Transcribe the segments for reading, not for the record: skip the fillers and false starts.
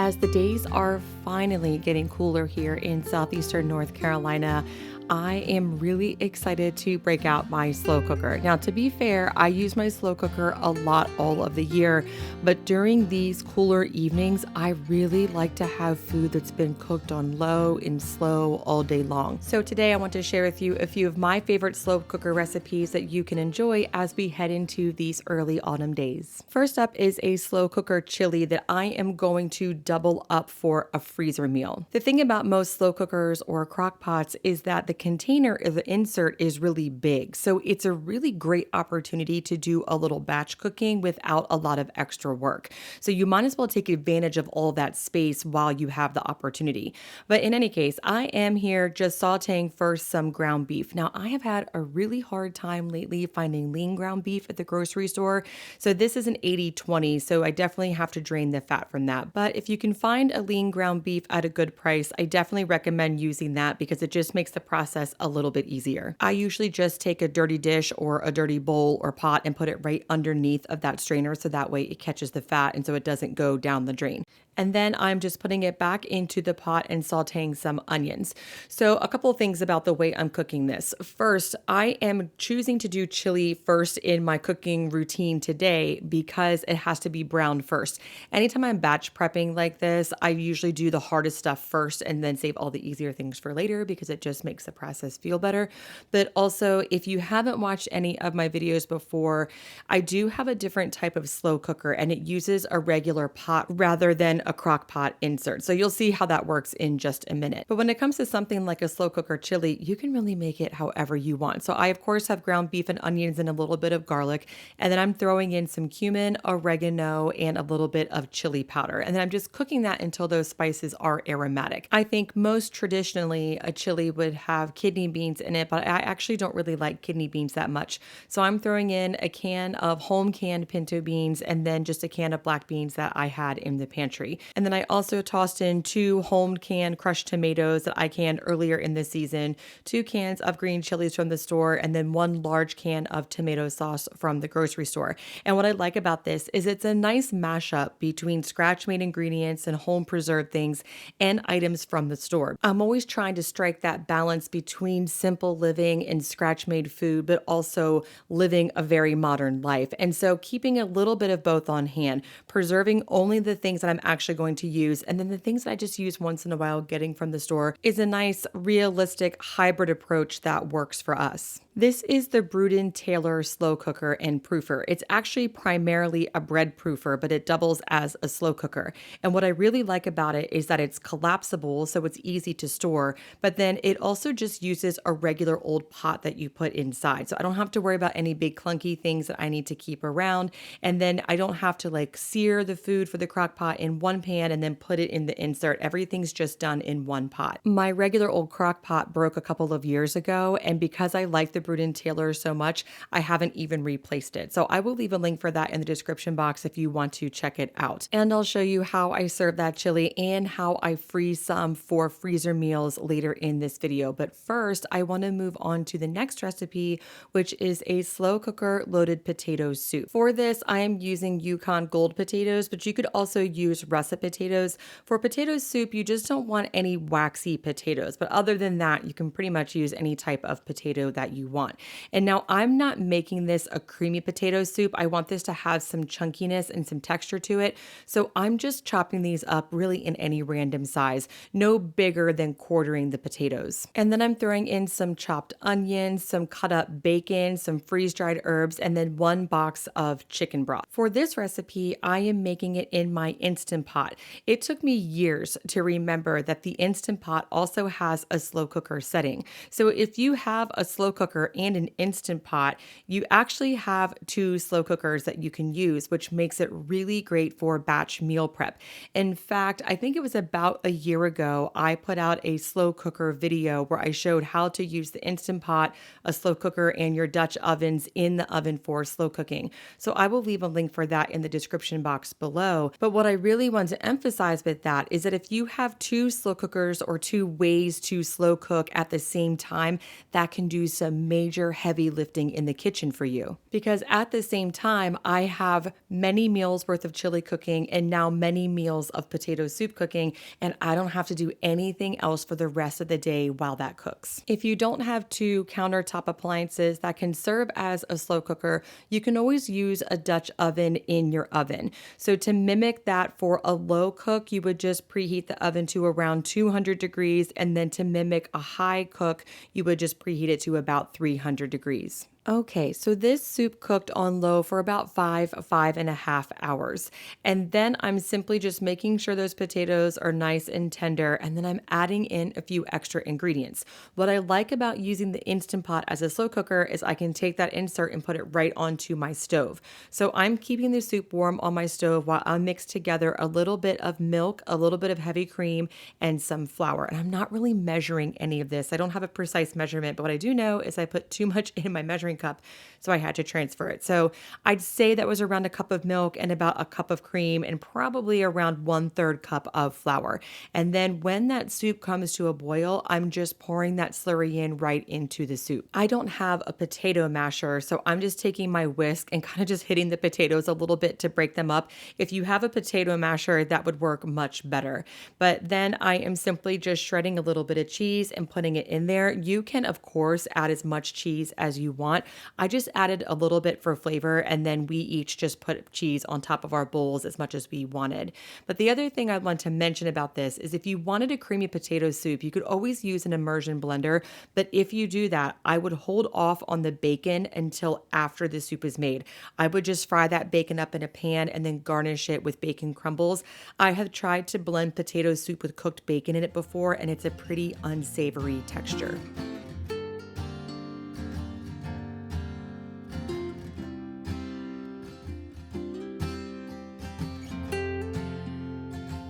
as the days are finally getting cooler here in southeastern North Carolina, I am really excited to break out my slow cooker. Now, to be fair, I use my slow cooker a lot all of the year, but during these cooler evenings, I really like to have food that's been cooked on low and slow all day long. So today I want to share with you a few of my favorite slow cooker recipes that you can enjoy as we head into these early autumn days. First up is a slow cooker chili that I am going to double up for a freezer meal. The thing about most slow cookers or crock pots is that the container of the insert is really big. So it's a really great opportunity to do a little batch cooking without a lot of extra work. So you might as well take advantage of all that space while you have the opportunity. But in any case, I am here just sauteing first some ground beef. Now, I have had a really hard time lately finding lean ground beef at the grocery store. So this is an 80/20, so I definitely have to drain the fat from that. But if you can find a lean ground beef at a good price, I definitely recommend using that because it just makes the process a little bit easier. I usually just take a dirty dish or a dirty bowl or pot and put it right underneath of that strainer so that way it catches the fat and so it doesn't go down the drain. And then I'm just putting it back into the pot and sauteing some onions. So a couple of things about the way I'm cooking this. First, I am choosing to do chili first in my cooking routine today because it has to be browned first. Anytime I'm batch prepping like this, I usually do the hardest stuff first and then save all the easier things for later because it just makes the process feel better. But also, if you haven't watched any of my videos before, I do have a different type of slow cooker and it uses a regular pot rather than a crock pot insert. So you'll see how that works in just a minute. But when it comes to something like a slow cooker chili, you can really make it however you want. So I, of course, have ground beef and onions and a little bit of garlic. And then I'm throwing in some cumin, oregano, and a little bit of chili powder. And then I'm just cooking that until those spices are aromatic. I think most traditionally a chili would have kidney beans in it, but I actually don't really like kidney beans that much. So I'm throwing in a can of home canned pinto beans and then just a can of black beans that I had in the pantry. And then I also tossed in 2 home canned crushed tomatoes that I canned earlier in the season, 2 cans of green chilies from the store, and then 1 large can of tomato sauce from the grocery store. And what I like about this is it's a nice mashup between scratch-made ingredients and home preserved things and items from the store. I'm always trying to strike that balance between simple living and scratch-made food, but also living a very modern life. And so keeping a little bit of both on hand, preserving only the things that I'm actually going to use, and then the things that I just use once in a while getting from the store is a nice, realistic hybrid approach that works for us. This is the Bruden-Taylor slow cooker and proofer. It's actually primarily a bread proofer, but it doubles as a slow cooker. And what I really like about it is that it's collapsible, so it's easy to store, but then it also just uses a regular old pot that you put inside. So I don't have to worry about any big clunky things that I need to keep around. And then I don't have to like sear the food for the crock pot in one pan and then put it in the insert. Everything's just done in one pot. My regular old crock pot broke a couple of years ago, and because I like the Bruden-Taylor so much, I haven't even replaced it. So I will leave a link for that in the description box if you want to check it out. And I'll show you how I serve that chili and how I freeze some for freezer meals later in this video. But first, I want to move on to the next recipe, which is a slow cooker loaded potato soup. For this, I am using Yukon Gold potatoes, but you could also use russet potatoes. For potato soup, you just don't want any waxy potatoes. But other than that, you can pretty much use any type of potato that you want. And now I'm not making this a creamy potato soup. I want this to have some chunkiness and some texture to it. So I'm just chopping these up really in any random size, no bigger than quartering the potatoes. And then I'm throwing in some chopped onions, some cut up bacon, some freeze-dried herbs, and then 1 box of chicken broth. For this recipe, I am making it in my Instant Pot. It took me years to remember that the Instant Pot also has a slow cooker setting. So if you have a slow cooker and an Instant Pot, you actually have 2 slow cookers that you can use, which makes it really great for batch meal prep. In fact, I think it was about a year ago, I put out a slow cooker video where I showed how to use the Instant Pot, a slow cooker, and your Dutch ovens in the oven for slow cooking. So I will leave a link for that in the description box below. But what I really want want to emphasize with that is that if you have two slow cookers or two ways to slow cook at the same time, that can do some major heavy lifting in the kitchen for you. Because at the same time, I have many meals worth of chili cooking and now many meals of potato soup cooking, and I don't have to do anything else for the rest of the day while that cooks. If you don't have two countertop appliances that can serve as a slow cooker, you can always use a Dutch oven in your oven. So to mimic that for a low cook, you would just preheat the oven to around 200 degrees, and then to mimic a high cook, you would just preheat it to about 300 degrees. Okay, so this soup cooked on low for about 5.5 hours. And then I'm simply just making sure those potatoes are nice and tender. And then I'm adding in a few extra ingredients. What I like about using the Instant Pot as a slow cooker is I can take that insert and put it right onto my stove. So I'm keeping the soup warm on my stove while I mix together a little bit of milk, a little bit of heavy cream, and some flour. And I'm not really measuring any of this. I don't have a precise measurement, but what I do know is I put too much in my measuring cup, so I had to transfer it. So I'd say that was around a cup of milk and about a cup of cream and probably around 1/3 cup of flour. And then when that soup comes to a boil, I'm just pouring that slurry in right into the soup. I don't have a potato masher, so I'm just taking my whisk and kind of just hitting the potatoes a little bit to break them up. If you have a potato masher, that would work much better. But then I am simply just shredding a little bit of cheese and putting it in there. You can, of course, add as much cheese as you want. I just added a little bit for flavor, and then we each just put cheese on top of our bowls as much as we wanted. But the other thing I want to mention about this is if you wanted a creamy potato soup, you could always use an immersion blender. But if you do that, I would hold off on the bacon until after the soup is made. I would just fry that bacon up in a pan and then garnish it with bacon crumbles. I have tried to blend potato soup with cooked bacon in it before, and it's a pretty unsavory texture.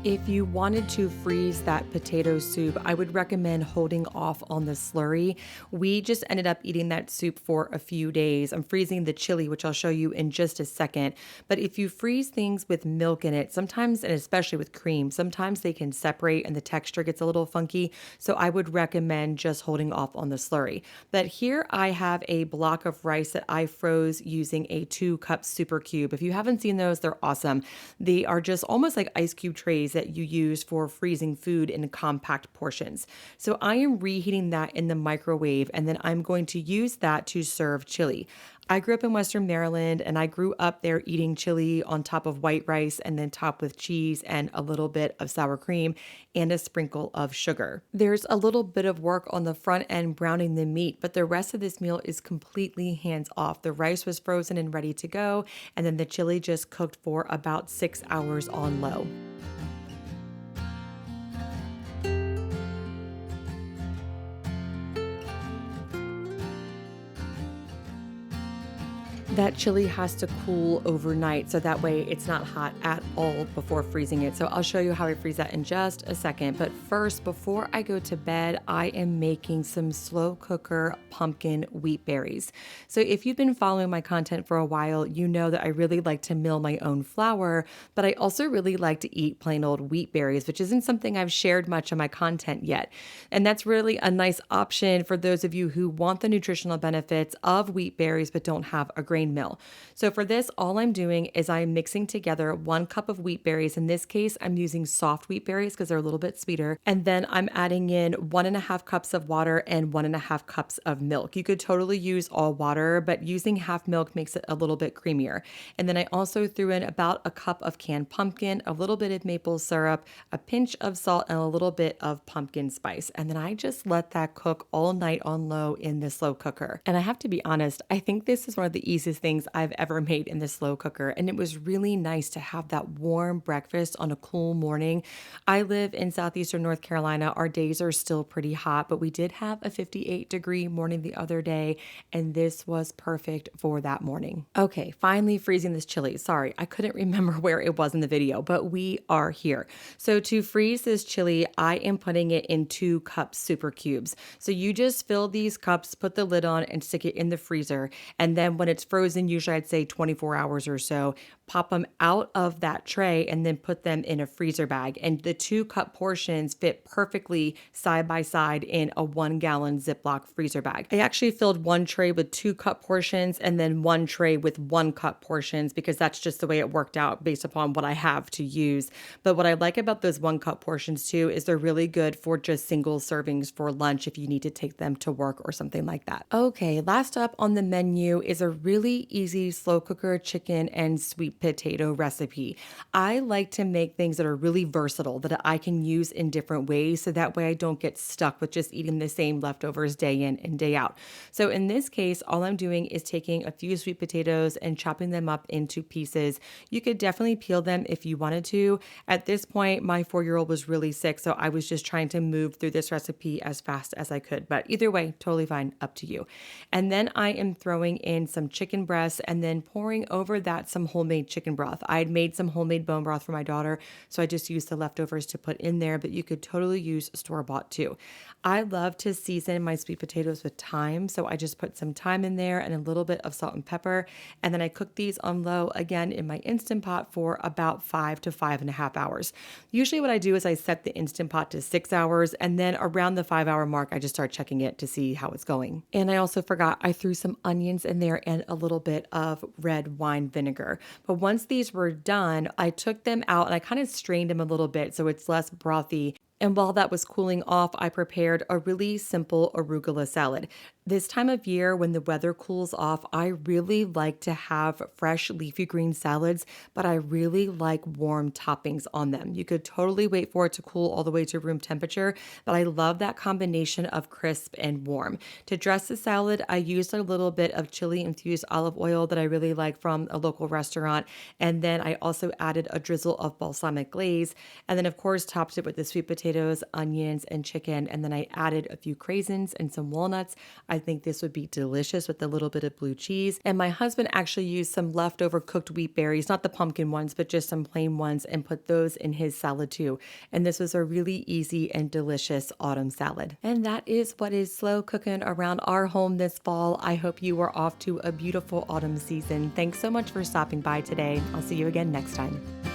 If you wanted to freeze that potato soup, I would recommend holding off on the slurry. We just ended up eating that soup for a few days. I'm freezing the chili, which I'll show you in just a second. But if you freeze things with milk in it, sometimes, and especially with cream, sometimes they can separate and the texture gets a little funky. So I would recommend just holding off on the slurry. But here I have a block of rice that I froze using a 2-cup super cube. If you haven't seen those, they're awesome. They are just almost like ice cube trays that you use for freezing food in compact portions. So I am reheating that in the microwave, and then I'm going to use that to serve chili. I grew up in Western Maryland, and I grew up there eating chili on top of white rice and then topped with cheese and a little bit of sour cream and a sprinkle of sugar. There's a little bit of work on the front end browning the meat, but the rest of this meal is completely hands off. The rice was frozen and ready to go, and then the chili just cooked for about 6 hours on low. That chili has to cool overnight, so that way it's not hot at all before freezing it. So I'll show you how I freeze that in just a second. But first, before I go to bed, I am making some slow cooker pumpkin wheat berries. So if you've been following my content for a while, you know that I really like to mill my own flour, but I also really like to eat plain old wheat berries, which isn't something I've shared much of my content yet. And that's really a nice option for those of you who want the nutritional benefits of wheat berries but don't have a grain mill. So for this, all I'm doing is I'm mixing together 1 cup of wheat berries. In this case, I'm using soft wheat berries because they're a little bit sweeter. And then I'm adding in 1.5 cups of water and 1.5 cups of milk. You could totally use all water, but using half milk makes it a little bit creamier. And then I also threw in about a cup of canned pumpkin, a little bit of maple syrup, a pinch of salt, and a little bit of pumpkin spice. And then I just let that cook all night on low in the slow cooker. And I have to be honest, I think this is one of the easiest things I've ever made in the slow cooker. And it was really nice to have that warm breakfast on a cool morning. I live in southeastern North Carolina. Our days are still pretty hot, but we did have a 58-degree morning the other day, and this was perfect for that morning. Okay, finally freezing this chili. Sorry, I couldn't remember where it was in the video, but we are here. So to freeze this chili, I am putting it in 2-cup super cubes. So you just fill these cups, put the lid on, and stick it in the freezer. And then when it's frozen frozen, usually I'd say 24 hours or so, pop them out of that tray and then put them in a freezer bag. And the 2 cup portions fit perfectly side by side in a 1 gallon Ziploc freezer bag. I actually filled one tray with 2 cup portions and then one tray with 1 cup portions because that's just the way it worked out based upon what I have to use. But what I like about those 1 cup portions too is they're really good for just single servings for lunch if you need to take them to work or something like that. Okay, last up on the menu is a really easy slow cooker chicken and sweet potato recipe. I like to make things that are really versatile that I can use in different ways so that way I don't get stuck with just eating the same leftovers day in and day out. So in this case, all I'm doing is taking a few sweet potatoes and chopping them up into pieces. You could definitely peel them if you wanted to. At this point, my 4-year-old was really sick, so I was just trying to move through this recipe as fast as I could. But either way, totally fine, up to you. And then I am throwing in some chicken breasts and then pouring over that some homemade chicken broth. I had made some homemade bone broth for my daughter, so I just used the leftovers to put in there, but you could totally use store-bought too. I love to season my sweet potatoes with thyme, so I just put some thyme in there and a little bit of salt and pepper, and then I cook these on low again in my Instant Pot for about 5 to 5.5 hours. Usually what I do is I set the Instant Pot to 6 hours, and then around the 5-hour mark, I just start checking it to see how it's going. And I also forgot I threw some onions in there and a little bit of red wine vinegar. But once these were done, I took them out and I kind of strained them a little bit so it's less brothy. And while that was cooling off, I prepared a really simple arugula salad. This time of year, when the weather cools off, I really like to have fresh leafy green salads, but I really like warm toppings on them. You could totally wait for it to cool all the way to room temperature, but I love that combination of crisp and warm. To dress the salad, I used a little bit of chili-infused olive oil that I really like from a local restaurant, and then I also added a drizzle of balsamic glaze, and then of course topped it with the sweet potatoes, onions, and chicken, and then I added a few craisins and some walnuts. I think this would be delicious with a little bit of blue cheese. And my husband actually used some leftover cooked wheat berries, not the pumpkin ones, but just some plain ones, and put those in his salad too. And this was a really easy and delicious autumn salad. And that is what is slow cooking around our home this fall. I hope you are off to a beautiful autumn season. Thanks so much for stopping by today. I'll see you again next time.